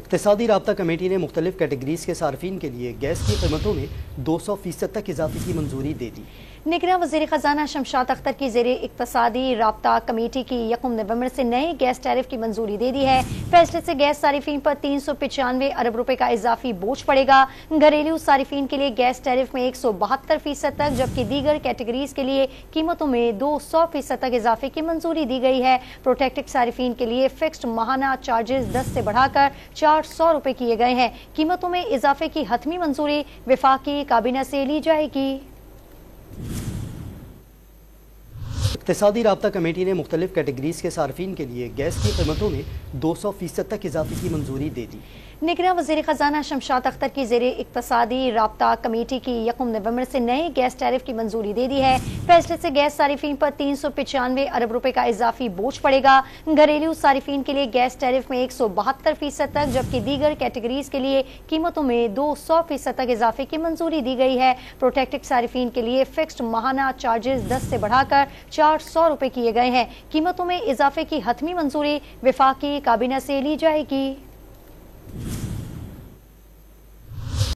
اقتصادی رابطہ کمیٹی نے مختلف کیٹیگریز کے صارفین کے لیے گیس کی قیمتوں میں 200% تک اضافے کی منظوری دے دی۔ نگراں وزیر خزانہ شمشاد اختر کی زیر اقتصادی رابطہ کمیٹی کی 1 نومبر سے نئے گیس ٹیرف کی منظوری دے دی ہے۔ فیصلے سے گیس صارفین پر 395 ارب روپے کا اضافی بوجھ پڑے گا۔ گھریلو صارفین کے لیے گیس ٹیرف میں 172% تک جبکہ دیگر کیٹیگریز کے لیے قیمتوں میں 200% تک اضافے کی منظوری دی گئی ہے۔ پروٹیکٹڈ صارفین کے لیے فکسڈ ماہانہ چارجز 10 سے بڑھا کر 400 روپے کیے گئے ہیں۔ قیمتوں میں اضافے کی حتمی منظوری وفاقی کابینہ سے لی جائے گی۔ اقتصادی رابطہ کمیٹی نے مختلف کیٹیگریز کے صارفین کے لیے گیس کی قیمتوں میں 200% تک اضافے کی منظوری دے دی۔ نگراں وزیر خزانہ شمشاد اختر کی زیر اقتصادی رابطہ کمیٹی کی 1 نومبر سے نئے گیس ٹیرف کی منظوری دے دی ہے۔ فیصلے سے گیس صارفین پر 395 ارب روپے کا اضافی بوجھ پڑے گا۔ گھریلو صارفین کے لیے گیس ٹیرف میں 172% تک جبکہ دیگر کیٹیگریز کے لیے قیمتوں میں 200% تک اضافے کی منظوری دی گئی ہے۔ پروٹیکٹڈ صارفین کے لیے فکسڈ ماہانہ چارجز 10 سے بڑھا کر 400 روپے کیے گئے ہیں۔ قیمتوں میں اضافے کی حتمی منظوری وفاقی کابینہ سے لی جائے گی۔